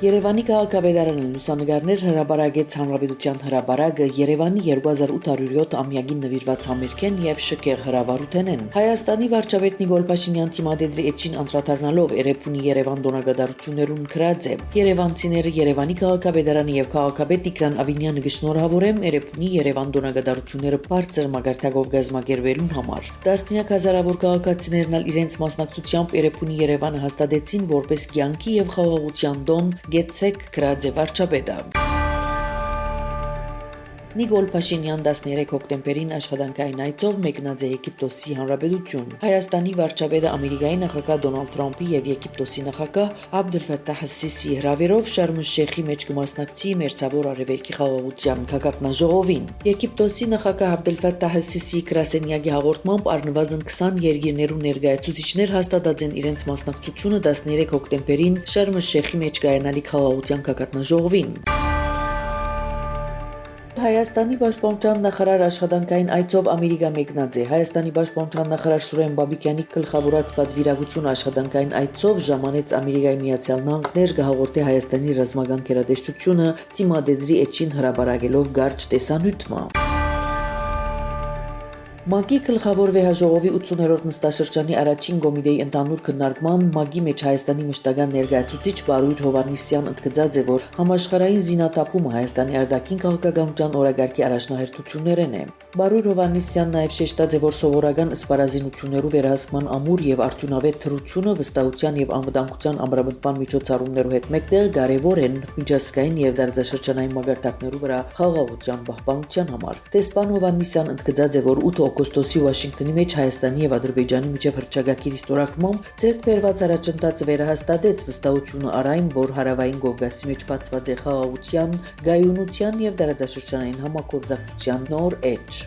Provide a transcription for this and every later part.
Երևանի քաղաքապետարանը լուսանգարներ հրապարակեց Հանրապետության հրապարակը Երևանի 2807 ամյակին նվիրված համերգեն եւ շքեղ հրավառութենեն։ Հայաստանի վարչապետ Նիկոլ Փաշինյան թիմադեդրի էջին անդրադառնալով Էրեբունի Երևան դոնագադարություններուն գրած է։ Երևանցիները Երևանի քաղաքապետարանը եւ քաղաքապետ Տիգրան Ավինյանը գշնորհավորեմ Էրեբունի Երևան դոնագադարությունները բարձր մագարտակով գազմագերվելուն համար։ Տասնյակ հազարավոր քաղաքացիներն ալ իրենց մասնակցությամբ Էրեբունի Երևանը հաստատեցին որպես կյանքի եւ խաղաղության տոն Գեցեք գրած է վարչապետը։ Նիկոլ Փաշինյան 13 հոկտեմբերին աշխատանքային այցով մեկնած է Եգիպտոսի Հանրապետություն։ Հայաստանի վարչապետը Ամերիկայի նախագահ Դոնալդ Թրամփի եւ Եգիպտոսի նախագահ Աբդել Ֆաթահ Սիսիի հրավերով Շարմ el-Շեյխի մեջ կմասնակցի Մերձավոր Արևելքի խաղաղության գագաթնաժողովին։ Եգիպտոսի նախագահ Աբդել Ֆաթահ Սիսիի գրասենյակի հաղորդմամբ առնվազն 20 երկիրներու ներկայացուցիչներ հաստատած են իրենց մասնակցությունը 13 հոկտեմբերին Շարմ el-Շեյխի մեջ կայանալիք խաղաղության գագաթնաժողովին։ Հայաստանի պաշտպանության նախարար աշխատանքային այցով Ամերիկա մեկնած է։ Հայաստանի պաշտպանության նախարար Սուրեն Բաբիկյանի գլխավորած պատվիրակությունը աշխատանքային այցով ժամանեց Ամերիկայի Միացյալ Նահանգներ գահորդե Հայաստանի ռազմական գերատեսչությունը թիմադեդրի էջին հրապարակելով գարչ տեսանյութը։ ՄԱԿ-ի գլխավոր վեհաժողովի 80-րդ նստաշրջանի առաջին կոմիտեի ընդհանուր քննարկման ՄԱԿ-ի մեջ Հայաստանի մշտական ներկայացուցիչ Բարույր Հովհաննիսյան ընդգծած է, որ համաշխարհային զինաթափումը Հայաստանի արտաքին քաղաքականության օրակարգի առաջնահերթություններն է։ Բարույր Հովհաննիսյանն նաև շեշտած է, որ սովորական սպառազինություններու վերահսկման ամուր եւ արդյունավետ թրությունը վստահության եւ անվտանգության ամրապնդման միջոցառումներու հետ մեկտեղ կարեւոր են միջազգային եւ դարաշրջանային մակարդակներու վրա խաղաղության պահպանության համար։ Տեսփան Հովհաննիսյան ընդգծած է, որ 8 օգոստոսի Վաշինգտոնի մեջ Հայաստանի եւ Ադրբեջանի միջև հռչակագիր ստորագրմամբ ձեռք բերված առաջընթացը վերահաստատեց վստահությունը առայն, որ հարավային Կովկասի մեջ բացված է խաղաղության, գայունության եւ դարաշրջանային համագործակցության նոր էջ։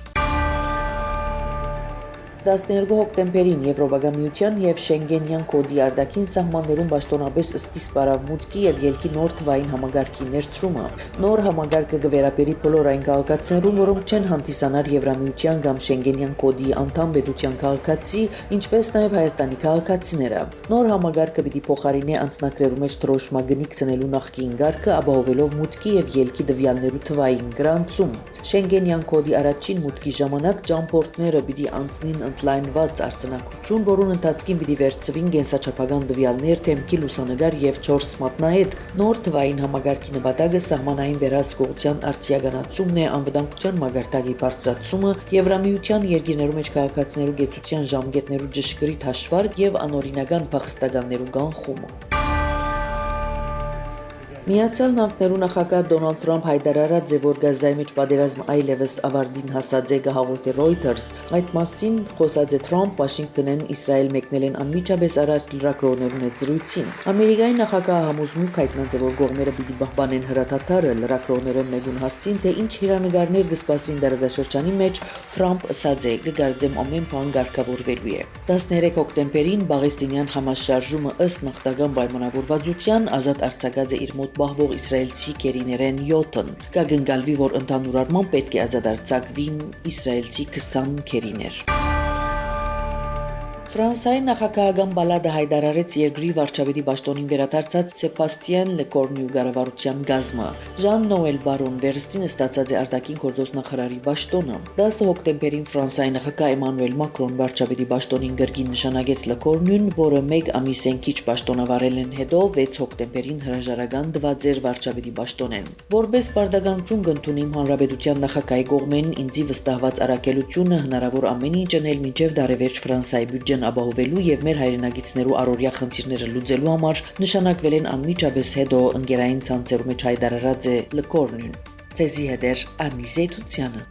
12 հոկտեմբերին Եվրոպական միության եւ Շենգենյան կոդի արտաքին սահմաններում պաշտոնապես սկիզբ առավ մուտքի եւ ելքի նոր թվային համագարկի ներդրումը։ Նոր համագարկը կվերապերի բոլոր այն քաղաքացիներուն, որոնք չեն հանդիսանար Եվրամիության կամ Շենգենյան կոդի անդամ պետության քաղաքացի, ինչպես նաեւ Հայաստանի քաղաքացիները։ Նոր համագարկը պիտի փոխարինի անձնակրերու մեջ դրոշմագնիկ տնելու նախկին գարկը, ապահովելով մուտքի եւ ելքի դվյալներու թվային գրանցում։ Շենգենյան կոդի առաջին մուտքի ժամանակ ճամփորդները պիտի անցնին ընդլայնված արձանագրություն, որուն ընթացքին պիտի վերցվին կենսաչափական դվյալներ, դեմքի լուսանկար եւ 4 մատնահետ։ Նոր թվային համագարկի նպատակը սահմանային վերահսկողության արձիականացումն է, անվտանգության մակարդակի բարձրացումը, Եվրամիության երկիրներու մեջ քաղաքացիներու գեցության ժամկետներու ճշգրիտ հաշվարկ եւ անօրինական փախստականներու կանխումը։ Միացյալ Նահանգներու նախագահ Դոնալդ Թրամփ հայտարարած է, որ Գազայի մեջ պատերազմը այլևս ավարտին հասած է, հաղորդե Reuters։ Այդ մասին խոսած է Թրամփ Վաշինգտոնեն Իսրայել մեկնել են անմիջապես առաջ լրագրողներուն հետ զրույցին։ Ամերիկայի նախագահը համոզմունք հայտնած է, որ կողմերը պիտի պահպանեն հրաթաթարը լրագրողները մեգուն հարցին, թե ինչ հիրանեկարներ կսպասվին դարաշրջանի մեջ, Թրամփ ասած է, կգարձեմ ամեն բան կարգավորվելու է։ 13 հոկտեմբերին Պաղեստինյան համաշարժումը ըստ նախնական պայմանավորվածության ազատ արձակած է իր մոտ բահվող իսրայելցի կերիներեն 7-ն։ Կգնկալվի, որ ընդհանուր առմամբ պետք է ազատ արձակվին իսրայելցի 20 կերիներ։ Ֆրանսիայի նախագահական պալատը հայտարարեց երկրի վարչապետի պաշտոնին վերադարձած Սեբաստիան Լեկորնյու կառավարության գազմը։ Ժան Նոել Բարոն վերստին ստացած է արտաքին գործոս նախարարի պաշտոնը։ 10 հոկտեմբերին Ֆրանսիայի նախագահ Էմանուել Մակրոն վարչապետի պաշտոնին գրգին նշանակեց Լեկորնյուն, որը մեկ ամիսեն քիչ պաշտոնավարել են հետո 6 հոկտեմբերին հրաժարական տված էր վարչապետի պաշտոնեն։ Որպես պարտականություն կընդունիմ հանրապետության նախագահի կողմեն ինձի վստահված առաքելությունը հնարավոր ամեն ինչ անել մինչև դարեվերջ Ֆրանսիայի բյուջեն ապահովելու եւ մեր հայրենագիտներու առօրյա խնդիրները լուծելու համար նշանակվել են անմիջապես հետո ընկերային ցանցերու մեջ հայտարարած է Լեկորնյուն։ Ցեզի հետ էր Աննի Զեյթունյանը։